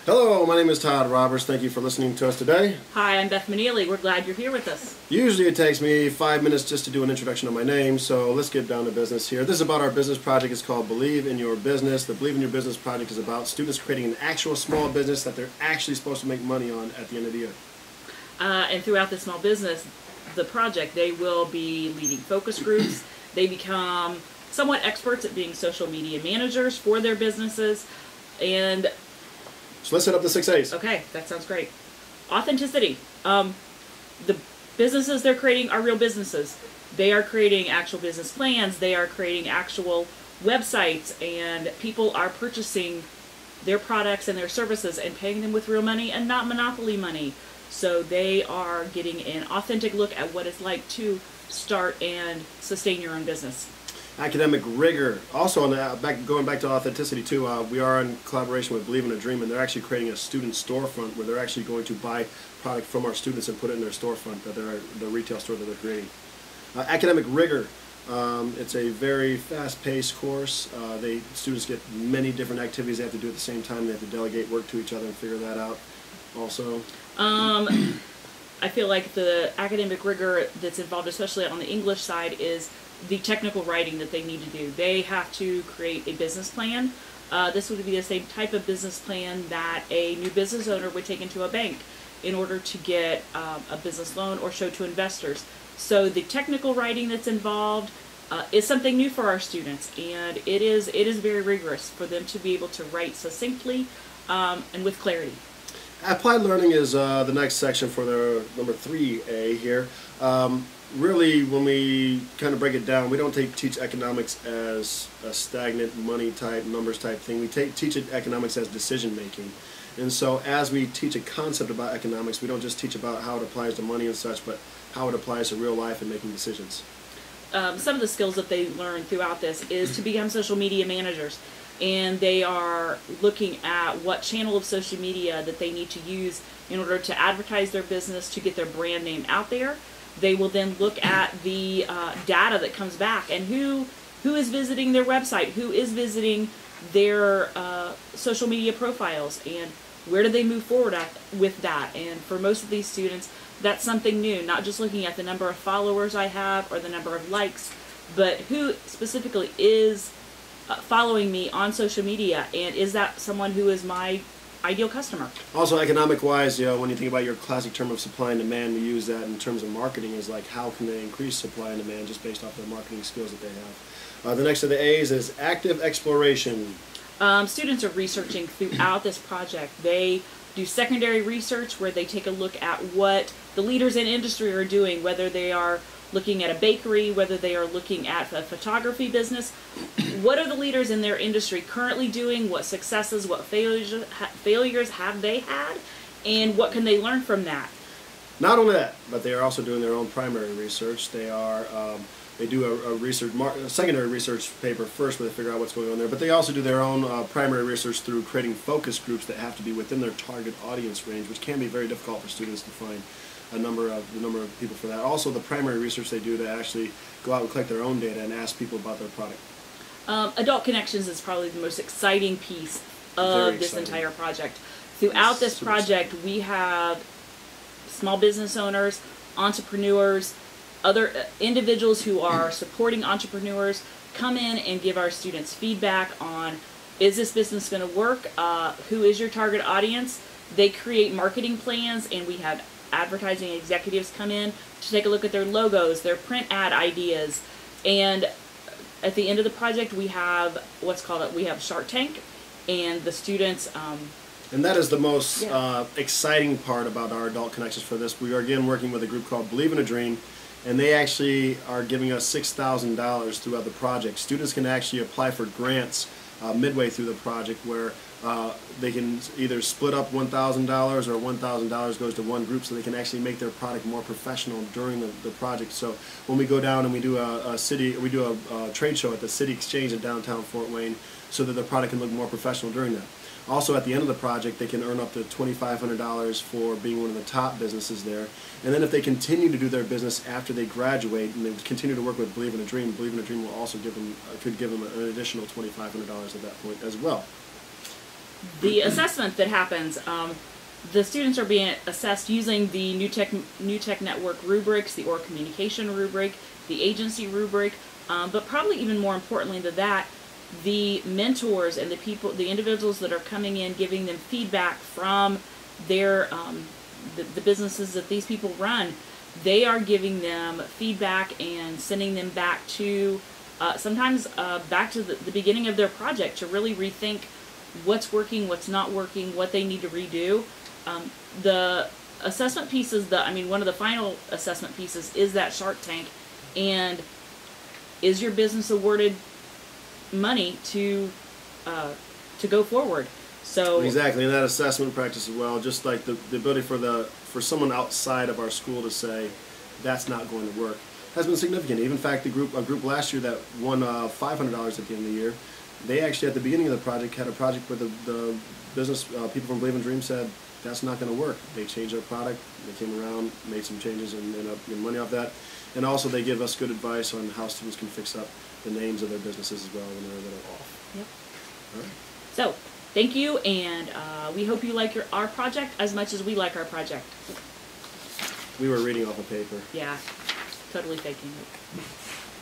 Hello, my name is Todd Roberts. Thank you for listening to us today. Hi, I'm Beth Manili. We're glad you're here with us. Usually it takes me 5 minutes just to do an introduction of my name, so let's get down to business here. This is about our business project. It's called Believe in Your Business. The Believe in Your Business project is about students creating an actual small business that they're actually supposed to make money on at the end of the year. And throughout the small business, the project, they will be leading focus groups. They become somewhat experts at being social media managers for their businesses. And so let's set up the 6 A's. okay, that sounds great. Authenticity. The businesses they're creating are real businesses. They are creating actual business plans. They are creating actual websites, and people are purchasing their products and their services and paying them with real money and not monopoly money. So they are getting an authentic look at what it's like to start and sustain your own business. Academic rigor. Also, going back to authenticity too, we are in collaboration with Believe in a Dream, and they're actually creating a student storefront where they're actually going to buy product from our students and put it in their storefront, the retail store that they're creating. Academic rigor. It's a very fast-paced course. Students get many different activities they have to do at the same time. They have to delegate work to each other and figure that out also. I feel like the academic rigor that's involved, especially on the English side, is the technical writing that they need to do. They have to create a business plan. This would be the same type of business plan that a new business owner would take into a bank in order to get a business loan or show to investors. So the technical writing that's involved is something new for our students, and it is very rigorous for them to be able to write succinctly and with clarity. Applied learning is the next section for the number 3A here. Really, when we kind of break it down, we don't teach economics as a stagnant money type, numbers type thing. We teach economics as decision making. And so as we teach a concept about economics, we don't just teach about how it applies to money and such, but how it applies to real life and making decisions. Some of the skills that they learn throughout this is to become social media managers. And they are looking at what channel of social media that they need to use in order to advertise their business, to get their brand name out there. They will then look at the data that comes back and who is visiting their website, who is visiting their social media profiles, and where do they move forward with that. And for most of these students, that's something new, not just looking at the number of followers I have or the number of likes, but who specifically is following me on social media, and is that someone who is my ideal customer? Also, economic-wise, when you think about your classic term of supply and demand, we use that in terms of marketing is like how can they increase supply and demand just based off the marketing skills that they have. The next of the A's is active exploration. Students are researching throughout this project. They do secondary research where they take a look at what the leaders in industry are doing, whether they are looking at a bakery, whether they are looking at a photography business. What are the leaders in their industry currently doing? What successes, what failures have they had? And what can they learn from that? Not only that, but they are also doing their own primary research. They do a secondary research paper first where they figure out what's going on there, but they also do their own primary research through creating focus groups that have to be within their target audience range, which can be very difficult for students to find the number of people for that. Also, the primary research they do to actually go out and collect their own data and ask people about their product. Adult Connections is probably the most exciting piece of this entire project. Throughout this project, we have small business owners, entrepreneurs, other individuals who are supporting entrepreneurs come in and give our students feedback on, is this business going to work? Who is your target audience? They create marketing plans, and we have advertising executives come in to take a look at their logos, their print ad ideas, and at the end of the project we have we have Shark Tank, and the students and that is the most exciting part about our Adult Connections for this. We are again working with a group called Believe in a Dream, and they actually are giving us $6,000 throughout the project. Students can actually apply for grants midway through the project where they can either split up $1,000 or $1,000 goes to one group, so they can actually make their product more professional during the project. So when we go down and we do a trade show at the City Exchange in downtown Fort Wayne, so that the product can look more professional during that. Also, at the end of the project, they can earn up to $2,500 for being one of the top businesses there. And then if they continue to do their business after they graduate and they continue to work with Believe in a Dream will also could give them an additional $2,500 at that point as well. The assessment that happens, the students are being assessed using the New Tech Network rubrics, the Or Communication rubric, the agency rubric, but probably even more importantly than that, the mentors and the individuals that are coming in, giving them feedback from their the businesses that these people run. They are giving them feedback and sending them back to sometimes back to the beginning of their project to really rethink what's working, what's not working, what they need to redo. The assessment pieces, one of the final assessment pieces is that Shark Tank, and is your business awarded money to go forward? So exactly, and that assessment practice as well, just like the ability for someone outside of our school to say that's not going to work has been significant. Even in fact, a group last year that won $500 at the end of the year, they actually at the beginning of the project had a project where the business people from Believe and Dream said that's not going to work. They changed their product, they came around, made some changes, and ended up getting money off that. And also they give us good advice on how students can fix up the names of their businesses as well when they're a little off. Yep. All right. So, thank you, and we hope you like our project as much as we like our project. We were reading off a paper. Yeah, totally faking it.